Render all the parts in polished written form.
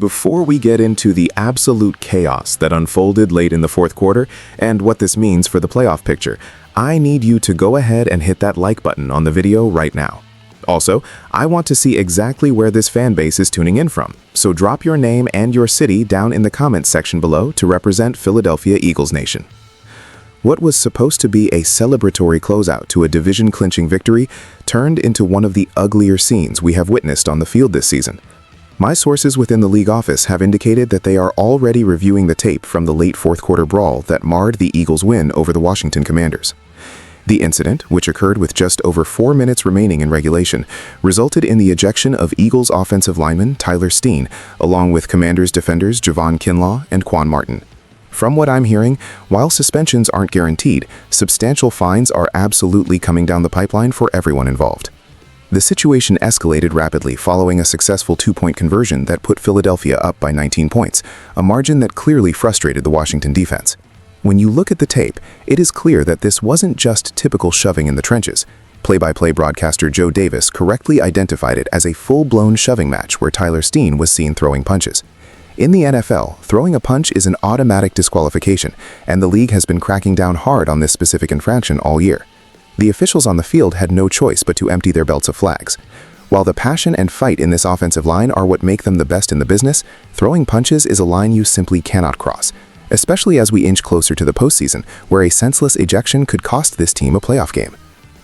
Before we get into the absolute chaos that unfolded late in the fourth quarter and what this means for the playoff picture, I need you to go ahead and hit that like button on the video right now. Also, I want to see exactly where this fan base is tuning in from, so drop your name and your city down in the comments section below to represent Philadelphia Eagles Nation. What was supposed to be a celebratory closeout to a division-clinching victory turned into one of the uglier scenes we have witnessed on the field this season. My sources within the league office have indicated that they are already reviewing the tape from the late fourth quarter brawl that marred the Eagles' win over the Washington Commanders. The incident, which occurred with just over 4 minutes remaining in regulation, resulted in the ejection of Eagles offensive lineman Tyler Steen, along with Commanders defenders Javon Kinlaw and Quan Martin. From what I'm hearing, while suspensions aren't guaranteed, substantial fines are absolutely coming down the pipeline for everyone involved. The situation escalated rapidly following a successful two-point conversion that put Philadelphia up by 19 points, a margin that clearly frustrated the Washington defense. When you look at the tape, it is clear that this wasn't just typical shoving in the trenches. Play-by-play broadcaster Joe Davis correctly identified it as a full-blown shoving match where Tyler Steen was seen throwing punches. In the NFL, throwing a punch is an automatic disqualification, and the league has been cracking down hard on this specific infraction all year. The officials on the field had no choice but to empty their belts of flags. While the passion and fight in this offensive line are what make them the best in the business, throwing punches is a line you simply cannot cross, especially as we inch closer to the postseason, where a senseless ejection could cost this team a playoff game.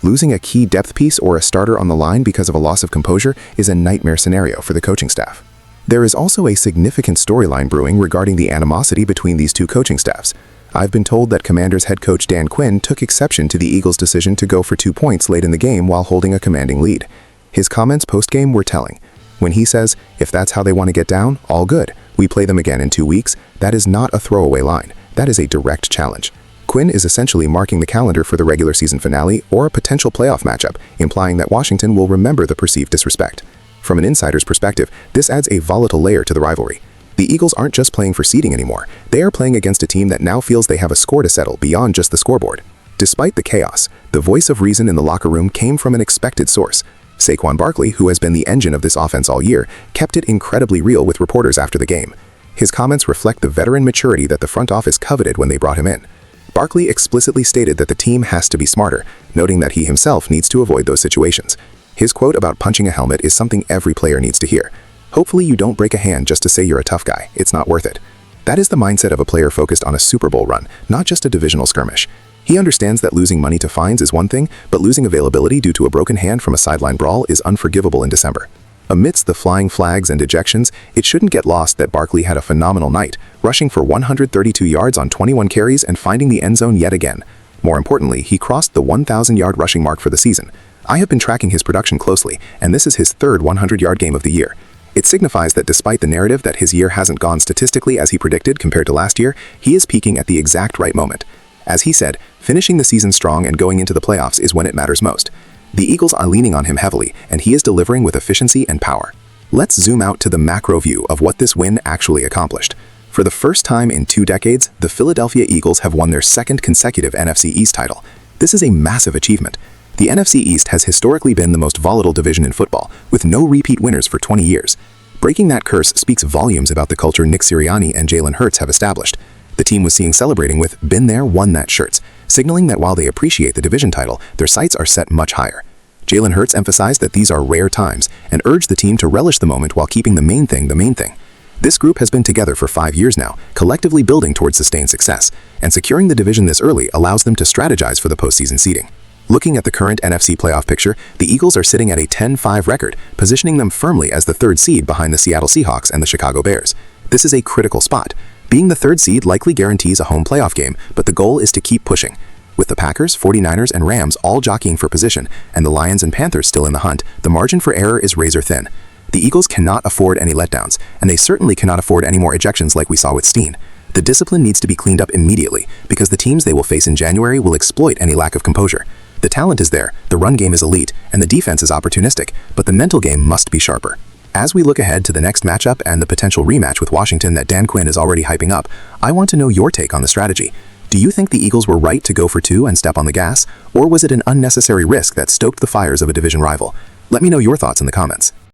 Losing a key depth piece or a starter on the line because of a loss of composure is a nightmare scenario for the coaching staff. There is also a significant storyline brewing regarding the animosity between these two coaching staffs. I've been told that Commanders head coach Dan Quinn took exception to the Eagles' decision to go for 2 points late in the game while holding a commanding lead. His comments post-game were telling. When he says, "If that's how they want to get down, all good. We play them again in 2 weeks," that is not a throwaway line. That is a direct challenge. Quinn is essentially marking the calendar for the regular season finale or a potential playoff matchup, implying that Washington will remember the perceived disrespect. From an insider's perspective, this adds a volatile layer to the rivalry. The Eagles aren't just playing for seeding anymore. They are playing against a team that now feels they have a score to settle beyond just the scoreboard. Despite the chaos, the voice of reason in the locker room came from an expected source. Saquon Barkley, who has been the engine of this offense all year, kept it incredibly real with reporters after the game. His comments reflect the veteran maturity that the front office coveted when they brought him in. Barkley explicitly stated that the team has to be smarter, noting that he himself needs to avoid those situations. His quote about punching a helmet is something every player needs to hear. Hopefully you don't break a hand just to say you're a tough guy. It's not worth it. That is the mindset of a player focused on a Super Bowl run, not just a divisional skirmish. He understands that losing money to fines is one thing, but losing availability due to a broken hand from a sideline brawl is unforgivable in December. Amidst the flying flags and ejections, it shouldn't get lost that Barkley had a phenomenal night, rushing for 132 yards on 21 carries and finding the end zone yet again. More importantly, he crossed the 1,000-yard rushing mark for the season. I have been tracking his production closely, and this is his third 100-yard game of the year. It signifies that despite the narrative that his year hasn't gone statistically as he predicted compared to last year, he is peaking at the exact right moment. As he said, finishing the season strong and going into the playoffs is when it matters most. The Eagles are leaning on him heavily, and he is delivering with efficiency and power. Let's zoom out to the macro view of what this win actually accomplished. For the first time in 2 decades, the Philadelphia Eagles have won their second consecutive NFC East title. This is a massive achievement. The NFC East has historically been the most volatile division in football, with no repeat winners for 20 years. Breaking that curse speaks volumes about the culture Nick Sirianni and Jalen Hurts have established. The team was seen celebrating with "been there, won that" shirts, signaling that while they appreciate the division title, their sights are set much higher. Jalen Hurts emphasized that these are rare times and urged the team to relish the moment while keeping the main thing the main thing. This group has been together for 5 years now, collectively building towards sustained success, and securing the division this early allows them to strategize for the postseason seeding. Looking at the current NFC playoff picture, the Eagles are sitting at a 10-5 record, positioning them firmly as the 3rd seed behind the Seattle Seahawks and the Chicago Bears. This is a critical spot. Being the 3rd seed likely guarantees a home playoff game, but the goal is to keep pushing. With the Packers, 49ers, and Rams all jockeying for position, and the Lions and Panthers still in the hunt, the margin for error is razor thin. The Eagles cannot afford any letdowns, and they certainly cannot afford any more ejections like we saw with Steen. The discipline needs to be cleaned up immediately, because the teams they will face in January will exploit any lack of composure. The talent is there, the run game is elite, and the defense is opportunistic, but the mental game must be sharper. As we look ahead to the next matchup and the potential rematch with Washington that Dan Quinn is already hyping up, I want to know your take on the strategy. Do you think the Eagles were right to go for 2 and step on the gas, or was it an unnecessary risk that stoked the fires of a division rival? Let me know your thoughts in the comments.